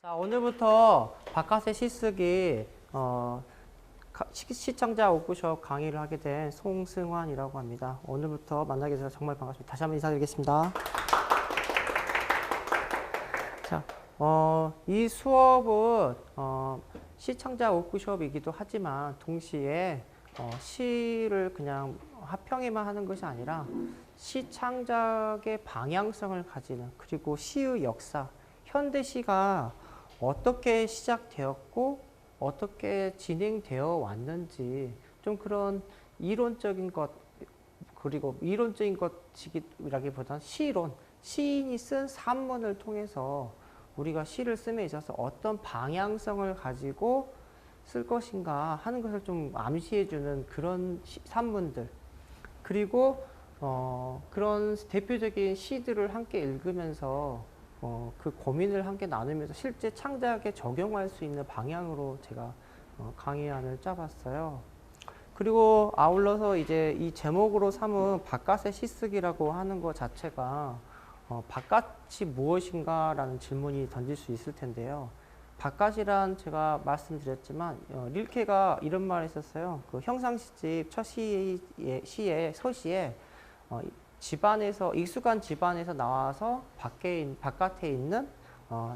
자, 오늘부터 바깥의 시쓰기 시청자 워크숍 강의를 하게 된 송승환이라고 합니다. 오늘부터 만나게 돼서 정말 반갑습니다. 다시 한번 인사드리겠습니다. 자, 이 수업은 시청자 워크숍이기도 하지만 동시에 시를 그냥 합평에만 하는 것이 아니라 시 창작의 방향성을 가지는, 그리고 시의 역사, 현대 시가 어떻게 시작되었고 어떻게 진행되어 왔는지 좀 그런 이론적인 것, 그리고 이론적인 것이라기보다는 시론, 시인이 쓴 산문을 통해서 우리가 시를 씀에 있어서 어떤 방향성을 가지고 쓸 것인가 하는 것을 좀 암시해주는 그런 산문들, 그리고 그런 대표적인 시들을 함께 읽으면서 그 고민을 함께 나누면서 실제 창작에 적용할 수 있는 방향으로 제가 강의안을 짜봤어요. 그리고 아울러서 이제 이 제목으로 삼은 바깥의 시쓰기라고 하는 것 자체가 바깥이 무엇인가 라는 질문이 던질 수 있을 텐데요. 바깥이란 제가 말씀드렸지만 릴케가 이런 말을 했었어요. 그 형상시집 첫 서시에 집안에서, 익숙한 집안에서 나와서 바깥에 있는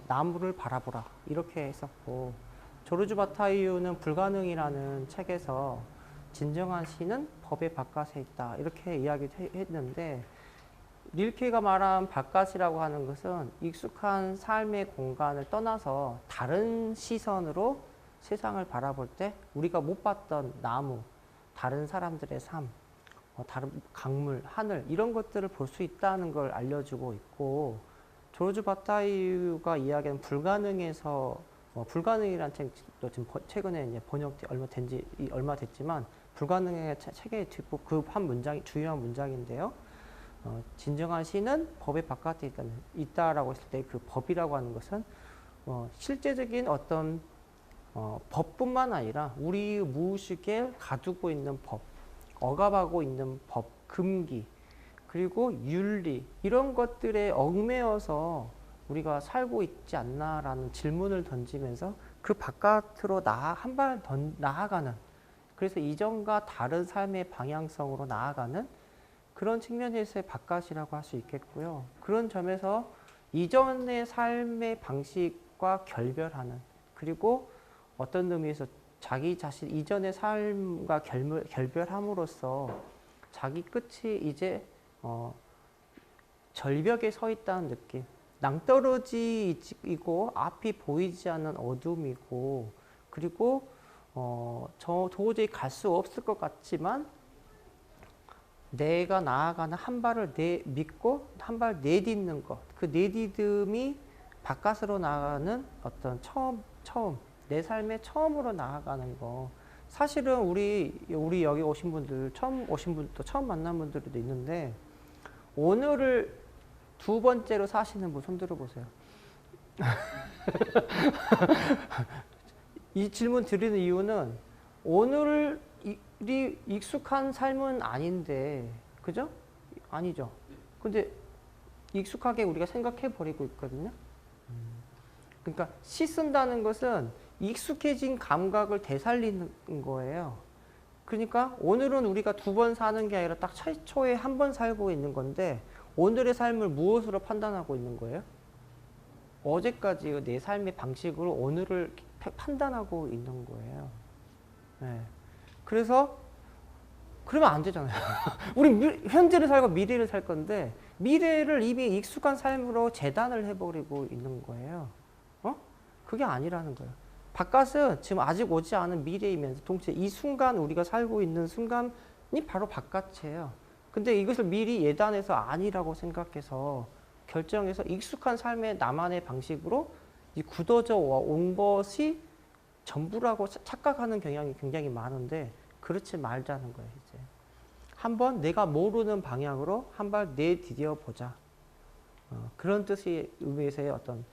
나무를 바라보라, 이렇게 했었고, 조르주 바타이유는 불가능이라는 책에서 진정한 시는 법의 바깥에 있다, 이렇게 이야기했는데, 릴케가 말한 바깥이라고 하는 것은 익숙한 삶의 공간을 떠나서 다른 시선으로 세상을 바라볼 때 우리가 못 봤던 나무, 다른 사람들의 삶, 다른 강물, 하늘, 이런 것들을 볼 수 있다는 걸 알려주고 있고, 조르주 바타이유가 이야기하는 불가능에서 불가능이라는 책도 지금 최근에 이제 얼마 됐지만, 불가능의 책의 뒷부 그 한 문장이 중요한 문장인데요. 진정한 시는 법의 바깥에 있다라고 했을 때 그 법이라고 하는 것은 실제적인 어떤 법뿐만 아니라 우리 무의식에 가두고 있는 법, 억압하고 있는 법, 금기, 그리고 윤리, 이런 것들에 얽매여서 우리가 살고 있지 않나라는 질문을 던지면서 그 바깥으로 한 발 더 나아가는, 그래서 이전과 다른 삶의 방향성으로 나아가는 그런 측면에서의 바깥이라고 할 수 있겠고요. 그런 점에서 이전의 삶의 방식과 결별하는, 그리고 어떤 의미에서 자기 자신 이전의 삶과 결별함으로써 자기 끝이 이제 절벽에 서 있다는 느낌, 낭떠러지이고 앞이 보이지 않는 어둠이고, 그리고 저 도저히 갈 수 없을 것 같지만 내가 나아가는 한 발을 믿고 한 발 내딛는 것, 그 내딛음이 바깥으로 나가는 어떤 처음 내 삶의 처음으로 나아가는 거. 사실은 우리 여기 오신 분들, 처음 오신 분도, 처음 만난 분들도 있는데, 오늘을 두 번째로 사시는 분 손 들어보세요. 이 질문 드리는 이유는 오늘이 익숙한 삶은 아닌데, 그죠? 아니죠. 근데 익숙하게 우리가 생각해 버리고 있거든요. 그러니까 시 쓴다는 것은 익숙해진 감각을 되살리는 거예요. 그러니까 오늘은 우리가 두 번 사는 게 아니라 딱 최초에 한 번 살고 있는 건데, 오늘의 삶을 무엇으로 판단하고 있는 거예요? 어제까지 내 삶의 방식으로 오늘을 판단하고 있는 거예요. 네. 그래서 그러면 안 되잖아요. 우리 현재를 살고 미래를 살 건데, 미래를 이미 익숙한 삶으로 재단을 해버리고 있는 거예요. 그게 아니라는 거예요. 바깥은 지금 아직 오지 않은 미래이면서 동시에 이 순간, 우리가 살고 있는 순간이 바로 바깥이에요. 근데 이것을 미리 예단해서 아니라고 생각해서 결정해서 익숙한 삶의 나만의 방식으로 굳어져 온 것이 전부라고 착각하는 경향이 굉장히 많은데, 그렇지 말자는 거예요. 이제 한번 내가 모르는 방향으로 한 발 내디뎌 보자. 그런 뜻의 의미에서의 어떤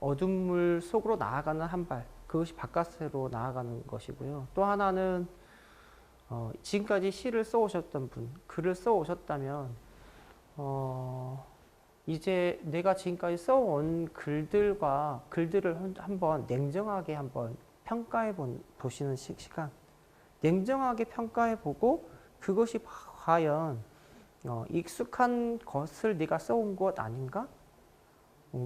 어둠물 속으로 나아가는 한 발, 그것이 바깥으로 나아가는 것이고요. 또 하나는 지금까지 시를 써오셨던 분, 글을 써오셨다면 이제 내가 지금까지 써온 글들을 한번 냉정하게 한번 보시는 시간. 냉정하게 평가해 보고 그것이 과연 익숙한 것을 네가 써온 것 아닌가?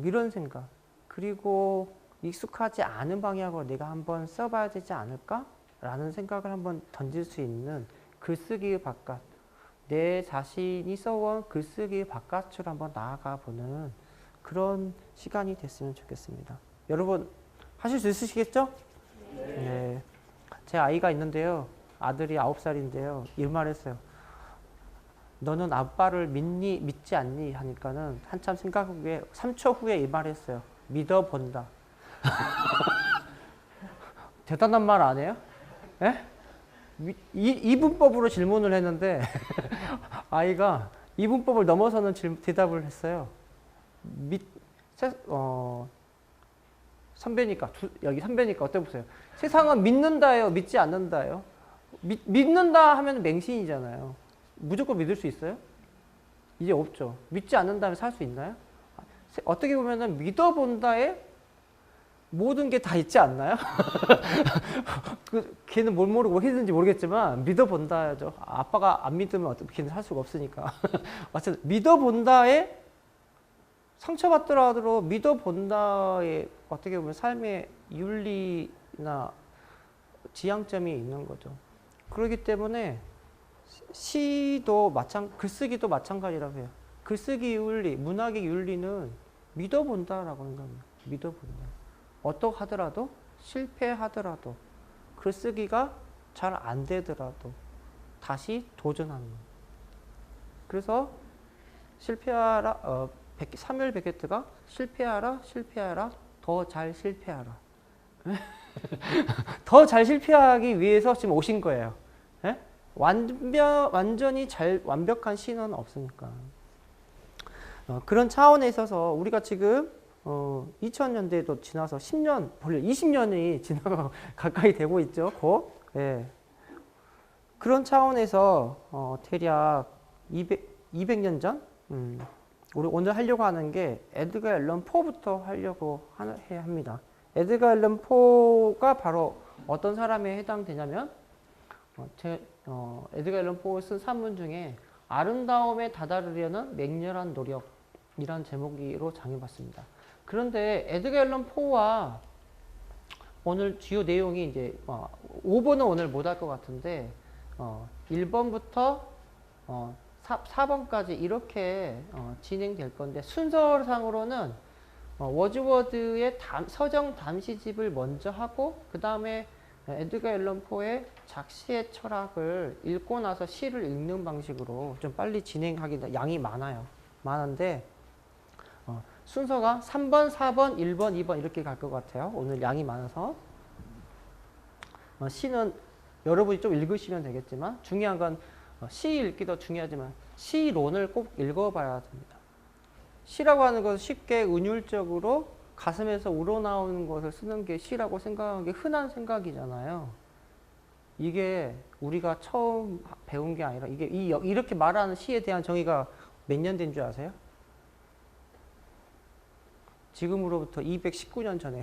이런 생각. 그리고 익숙하지 않은 방향으로 내가 한번 써봐야 되지 않을까? 라는 생각을 한번 던질 수 있는 글쓰기의 바깥. 내 자신이 써온 글쓰기의 바깥으로 한번 나아가 보는 그런 시간이 됐으면 좋겠습니다. 여러분 하실 수 있으시겠죠? 네. 제 아이가 있는데요. 아들이 9살인데요. 이 말했어요. 너는 아빠를 믿지 않니? 하니까는 한참 생각 후에 3초 후에 이 말했어요. 믿어본다. 대단한 말 아니에요? 예? 이분법으로 질문을 했는데 아이가 이분법을 넘어서는 대답을 했어요. 선배니까 여기 선배니까 어때 보세요. 세상은 믿는다예요, 믿지 않는다예요? 믿는다 하면 맹신이잖아요. 무조건 믿을 수 있어요? 이제 없죠. 믿지 않는다면 살 수 있나요? 어떻게 보면은 믿어본다에 모든 게 다 있지 않나요? 걔는 뭘 모르고 했는지 모르겠지만 믿어본다죠. 아빠가 안 믿으면 어떻게 걔는 살 수가 없으니까. 어쨌든 믿어본다에 상처받더라도 믿어본다에 어떻게 보면 삶의 윤리나 지향점이 있는 거죠. 그렇기 때문에 글쓰기도 마찬가지라고 해요. 글쓰기 윤리, 문학의 윤리는 믿어본다라고 하는 겁니다. 믿어본다. 어떻게 하더라도, 실패하더라도, 글쓰기가 잘 안 되더라도 다시 도전하는 거예요. 그래서 사뮤엘 베게트가 실패하라, 더 잘 실패하라. 더 잘 실패하기 위해서 지금 오신 거예요. 예? 완전히 완벽한 신은 없으니까. 그런 차원에 있어서 우리가 지금 2000년대도 지나서 10년, 벌써 20년이 지나가 가까이 되고 있죠. 곧. 예. 그런 차원에서 대략 200년 전? 우리 오늘 하려고 하는 게 에드가 앨런 포부터 하려고 해야 합니다. 에드가 앨런 포가 바로 어떤 사람에 해당되냐면 에드가 앨런 포가 쓴 산문 중에 아름다움에 다다르려는 맹렬한 노력이란 제목으로 정해봤습니다. 그런데 에드가 앨런 포와 오늘 주요 내용이 이제 5번은 오늘 못 할 것 같은데 1번부터 4번까지 이렇게 진행될 건데 순서상으로는 워즈워드의 서정 담시집을 먼저 하고 그 다음에 에드가 앨런 포의 작시의 철학을 읽고 나서 시를 읽는 방식으로 좀 빨리 진행하기 양이 많은데 순서가 3번, 4번, 1번, 2번 이렇게 갈 것 같아요. 오늘 양이 많아서 시는 여러분이 좀 읽으시면 되겠지만 중요한 건 시 읽기도 중요하지만 시론을 꼭 읽어봐야 됩니다. 시라고 하는 것은 쉽게 은율적으로 가슴에서 우러나오는 것을 쓰는 게 시라고 생각하는 게 흔한 생각이잖아요. 이게 우리가 처음 배운 게 아니라 이렇게 말하는 시에 대한 정의가 몇 년 된 줄 아세요? 지금으로부터 219년 전에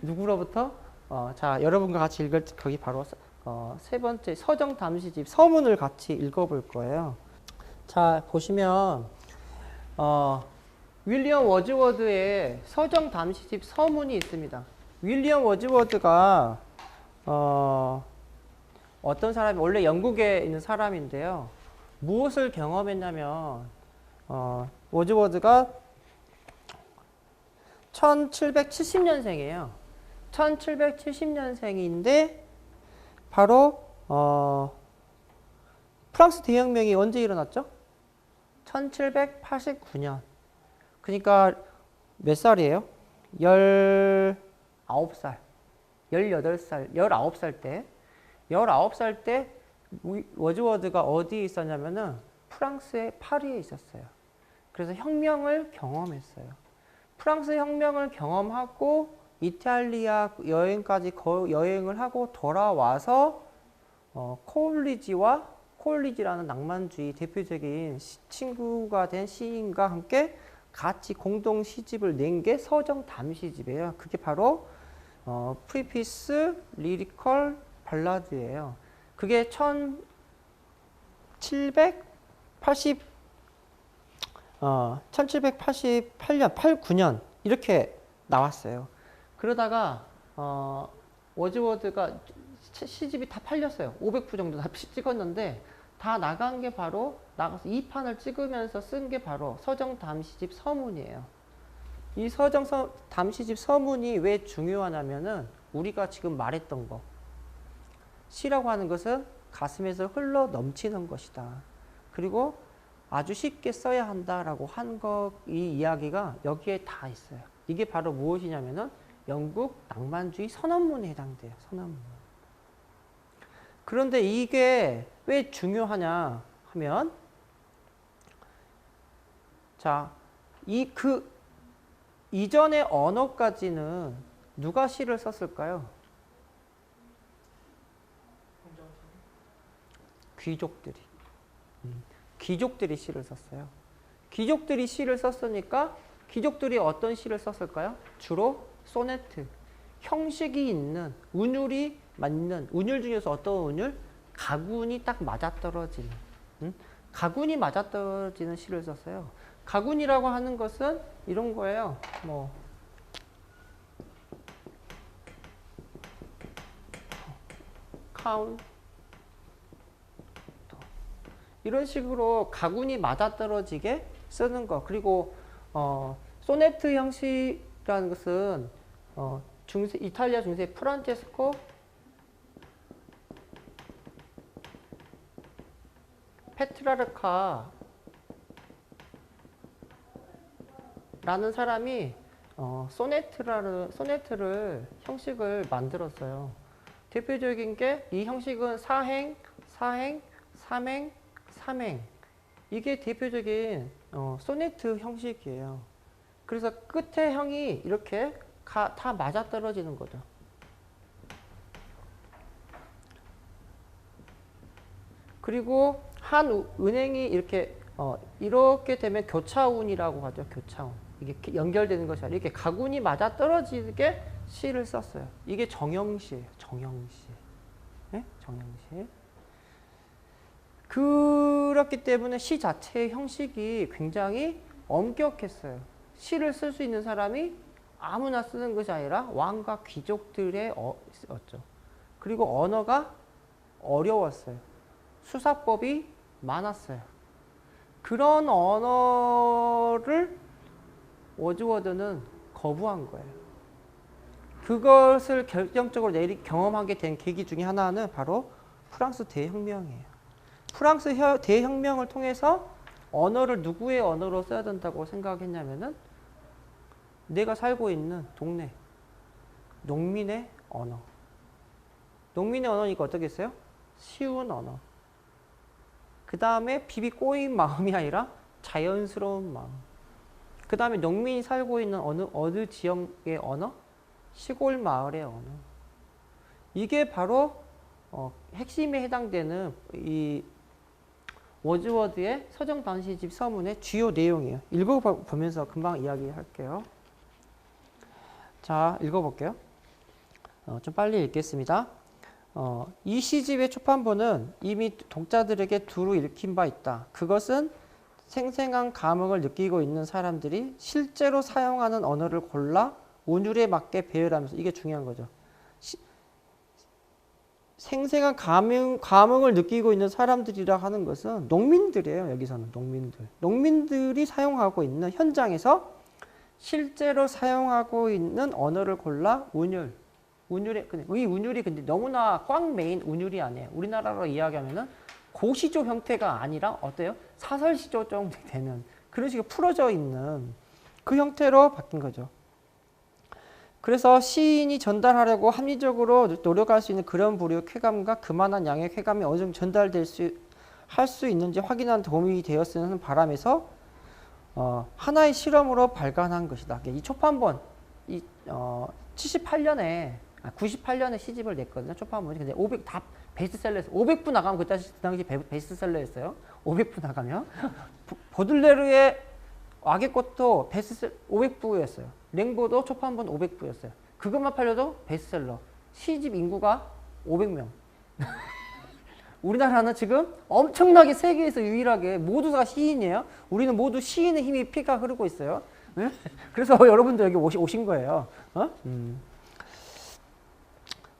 누구로부터? 자, 여러분과 같이 읽을 거기 바로 세 번째 서정 담시집 서문을 같이 읽어볼 거예요. 자, 보시면 윌리엄 워즈워드의 서정 담시집 서문이 있습니다. 윌리엄 워즈워드가 어떤 사람이 원래 영국에 있는 사람인데요. 무엇을 경험했냐면 워즈워드가 1770년생이에요. 1770년생인데 바로 프랑스 대혁명이 언제 일어났죠? 1789년. 그러니까 몇 살이에요? 19살, 18살, 19살 때 19살 때 워즈워드가 어디에 있었냐면은 프랑스의 파리에 있었어요. 그래서 혁명을 경험했어요. 프랑스 혁명을 경험하고 이탈리아 여행까지 여행을 하고 돌아와서 콜리지와 콜리지라는 낭만주의 대표적인 친구가 된 시인과 함께 같이 공동 시집을 낸 게 서정 담시집이에요. 그게 바로 프리피스 리리컬 발라드예요. 그게 1788년, 89년 이렇게 나왔어요. 그러다가 워즈워드가 시집이 다 팔렸어요. 500부 정도 다 찍었는데 다 나간 게 바로 나가서 2판을 찍으면서 쓴 게 바로 서정 담시집 서문이에요. 이 서정 담시집 서문이 왜 중요하냐면은 우리가 지금 말했던 거, 시라고 하는 것은 가슴에서 흘러 넘치는 것이다. 그리고 아주 쉽게 써야 한다라고 한 거, 이 이야기가 여기에 다 있어요. 이게 바로 무엇이냐면은 영국 낭만주의 선언문에 해당돼요. 선언문. 그런데 이게 왜 중요하냐 하면, 자, 이전의 언어까지는 누가 시를 썼을까요? 귀족들이. 귀족들이 시를 썼어요. 귀족들이 시를 썼으니까 귀족들이 어떤 시를 썼을까요? 주로 소네트. 형식이 있는, 운율이 맞는, 운율 중에서 어떤 운율? 가군이 딱 맞아떨어지는, 가군이 맞아떨어지는 시를 썼어요. 가군이라고 하는 것은 이런 거예요. 뭐 카운트 이런 식으로 가군이 맞아떨어지게 쓰는 거. 그리고 소네트 형식이라는 것은 이탈리아 중세 프란체스코 페트라르카 라는 사람이 소네트를 형식을 만들었어요. 대표적인 게 이 형식은 사행, 사행, 삼행, 삼행. 이게 대표적인 소네트 형식이에요. 그래서 끝에 형이 이렇게 다 맞아떨어지는 거죠. 그리고 한 은행이 이렇게 되면 교차운이라고 하죠. 교차운. 이게 연결되는 것이 아니라 이렇게 가군이 맞아떨어지게 시를 썼어요. 이게 정형시예요. 정형시. 네? 정형시. 그렇기 때문에 시 자체의 형식이 굉장히 엄격했어요. 시를 쓸 수 있는 사람이 아무나 쓰는 것이 아니라 왕과 귀족들의 었죠. 그리고 언어가 어려웠어요. 수사법이 많았어요. 그런 언어를 워즈워드는 거부한 거예요. 그것을 결정적으로 경험하게 된 계기 중에 하나는 바로 프랑스 대혁명이에요. 프랑스 대혁명을 통해서 언어를 누구의 언어로 써야 된다고 생각했냐면은 내가 살고 있는 동네, 농민의 언어. 농민의 언어니까 어떻겠어요? 쉬운 언어. 그 다음에 비비 꼬인 마음이 아니라 자연스러운 마음. 그 다음에 농민이 살고 있는 어느 지역의 언어? 시골 마을의 언어. 이게 바로 핵심에 해당되는 이 워즈워드의 서정 담시집 서문의 주요 내용이에요. 읽어보면서 금방 이야기할게요. 자, 읽어볼게요. 좀 빨리 읽겠습니다. 이 시집의 초판본은 이미 독자들에게 두루 읽힌 바 있다. 그것은 생생한 감흥을 느끼고 있는 사람들이 실제로 사용하는 언어를 골라 운율에 맞게 배열하면서, 이게 중요한 거죠. 생생한 감흥을 느끼고 있는 사람들이라 하는 것은 농민들이에요. 여기서는 농민들. 농민들이 사용하고 있는 현장에서 실제로 사용하고 있는 언어를 골라 이 운율이 근데 너무나 꽉 메인 운율이 아니에요. 우리나라로 이야기하면은 고시조 형태가 아니라 어때요? 사설시조 정도 되는 그런 식으로 풀어져 있는 그 형태로 바뀐 거죠. 그래서 시인이 전달하려고 합리적으로 노력할 수 있는 그런 부류의 쾌감과 그만한 양의 쾌감이 어느 정도 할 수 있는지 확인하는 도움이 되었으는 바람에서 하나의 실험으로 발간한 것이다. 이 초판본, 78년에 98년에 시집을 냈거든요. 초판본이. 근데 500 다 베스트셀러였어요. 500부 나가면 그 당시 베스트셀러였어요. 500부 나가면. 보들레르의 악의 꽃도 베스트셀러 500부였어요. 랭보도 초판본 500부였어요. 그것만 팔려도 베스트셀러. 시집 인구가 500명. 우리나라는 지금 엄청나게 세계에서 유일하게 모두가 시인이에요. 우리는 모두 시인의 힘이 피가 흐르고 있어요. 네? 그래서 여러분들 여기 오신 거예요.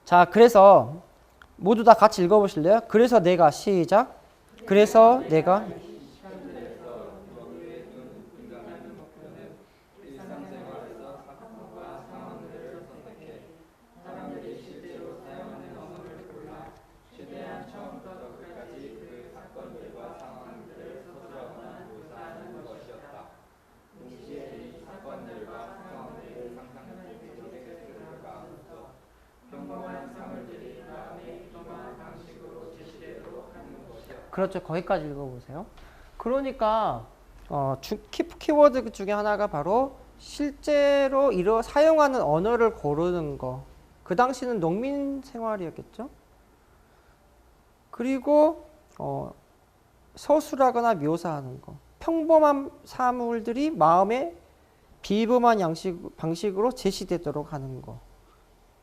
자, 그래서 모두 다 같이 읽어보실래요? 그래서 내가 시작. 그래서 내가 그렇죠. 거기까지 읽어보세요. 그러니까 키워드 중에 하나가 바로 실제로 사용하는 언어를 고르는 거. 그 당시는 농민 생활이었겠죠. 그리고 서술하거나 묘사하는 거. 평범한 사물들이 마음의 비범한 방식으로 제시되도록 하는 거.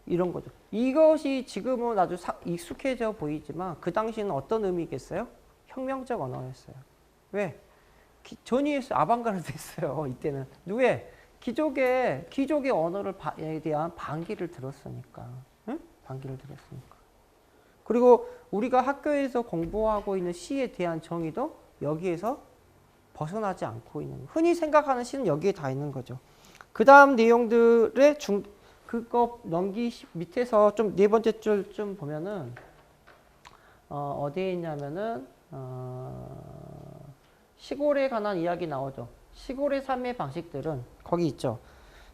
이런 거죠. 이것이 지금은 아주 익숙해져 보이지만 그 당시는 어떤 의미겠어요? 혁명적 언어였어요. 왜? 전위에서 아방가르드였어요. 이때는. 왜? 귀족의 언어에 대한 반기를 들었으니까. 응? 반기를 들었으니까. 그리고 우리가 학교에서 공부하고 있는 시에 대한 정의도 여기에서 벗어나지 않고 있는. 흔히 생각하는 시는 여기에 다 있는 거죠. 그 다음 내용들의 그거 밑에서 좀 네 번째 줄 좀 보면은 어디에 있냐면은 시골에 관한 이야기 나오죠. 시골의 삶의 방식들은 거기 있죠.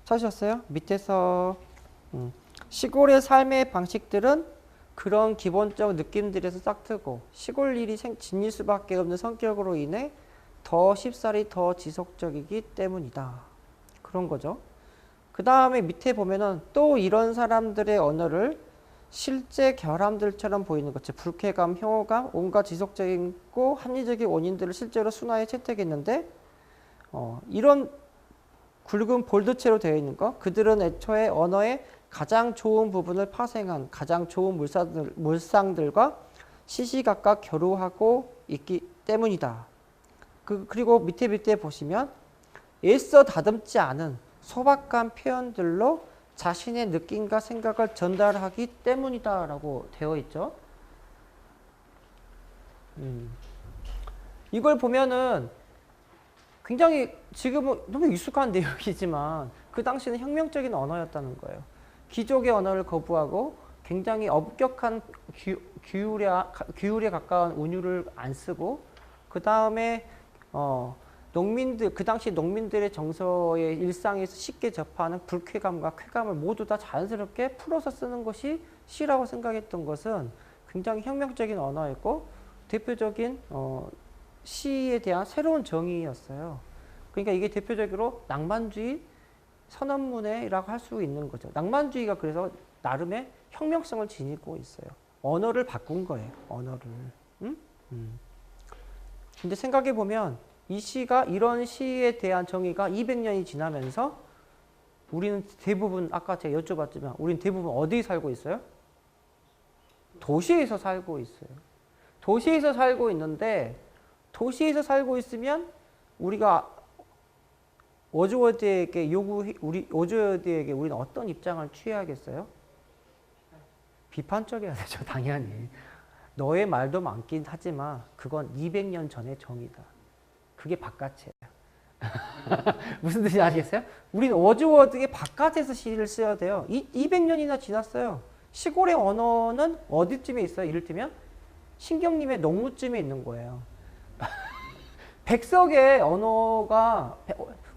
찾으셨어요? 밑에서 시골의 삶의 방식들은 그런 기본적 느낌들에서 싹트고 시골 일이 지닐 수밖에 없는 성격으로 인해 더 쉽사리 더 지속적이기 때문이다. 그런 거죠. 그 다음에 밑에 보면은 또 이런 사람들의 언어를 실제 결함들처럼 보이는 것, 즉 불쾌감, 혐오감, 온갖 지속적이고 합리적인 원인들을 실제로 순화해 채택했는데 이런 굵은 볼드체로 되어 있는 것, 그들은 애초에 언어의 가장 좋은 부분을 파생한 가장 좋은 물상들과 시시각각 교류하고 있기 때문이다. 그리고 밑에 보시면 애써 다듬지 않은 소박한 표현들로 자신의 느낌과 생각을 전달하기 때문이다 라고 되어 있죠. 이걸 보면은 굉장히 지금은 너무 익숙한 내용이지만 그 당시는 혁명적인 언어였다는 거예요. 귀족의 언어를 거부하고 굉장히 엄격한 규율에 가까운 운율을 안 쓰고 그 다음에 그 당시 농민들의 정서의 일상에서 쉽게 접하는 불쾌감과 쾌감을 모두 다 자연스럽게 풀어서 쓰는 것이 시라고 생각했던 것은 굉장히 혁명적인 언어였고 대표적인 시에 대한 새로운 정의였어요. 그러니까 이게 대표적으로 낭만주의 선언문회라고 할 수 있는 거죠. 낭만주의가 그래서 나름의 혁명성을 지니고 있어요. 언어를 바꾼 거예요. 언어를. 근데 생각해 보면 이 시가 이런 시에 대한 정의가 200년이 지나면서 우리는 대부분 아까 제가 여쭤봤지만 우리는 대부분 어디에 살고 있어요? 도시에서 살고 있어요. 도시에서 살고 있는데 도시에서 살고 있으면 우리가 워즈워드에게 워즈워드에게 우리는 어떤 입장을 취해야겠어요? 비판적이어야 되죠, 당연히. 너의 말도 많긴 하지만 그건 200년 전의 정의다. 그게 바깥이에요. 무슨 뜻인지 아시겠어요? 우리는 워즈워드의 바깥에서 시를 써야 돼요. 200년이나 지났어요. 시골의 언어는 어디쯤에 있어요? 이를테면 신경님의 농무쯤에 있는 거예요. 백석의 언어가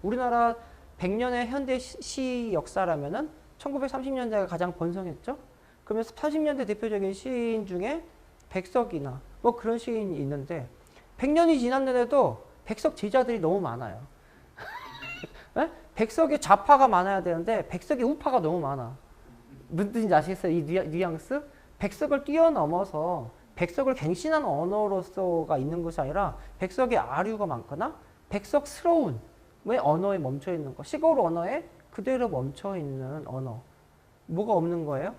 우리나라 100년의 현대 시 역사라면은 1930년대가 가장 번성했죠. 그러면 30년대 대표적인 시인 중에 백석이나 뭐 그런 시인이 있는데 100년이 지났는데도 백석 제자들이 너무 많아요. 백석의 좌파가 많아야 되는데 백석의 우파가 너무 많아. 무슨 뜻인지 아시겠어요? 이 뉘앙스? 백석을 뛰어넘어서 백석을 갱신한 언어로서가 있는 것이 아니라 백석의 아류가 많거나 백석스러운 왜 언어에 멈춰 있는 거. 시골 언어에 그대로 멈춰 있는 언어. 뭐가 없는 거예요?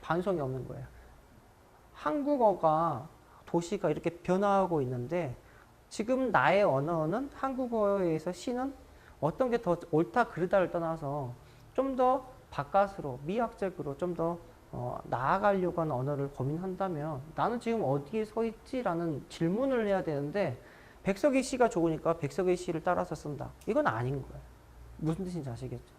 반성이 없는 거예요. 한국어가 도시가 이렇게 변화하고 있는데 지금 나의 언어는 한국어에서 시는 어떤 게 더 옳다 그르다를 떠나서 좀 더 바깥으로 미학적으로 좀 더 나아가려고 하는 언어를 고민한다면 나는 지금 어디에 서 있지라는 질문을 해야 되는데 백석의 시가 좋으니까 백석의 시를 따라서 쓴다. 이건 아닌 거예요. 무슨 뜻인지 아시겠죠?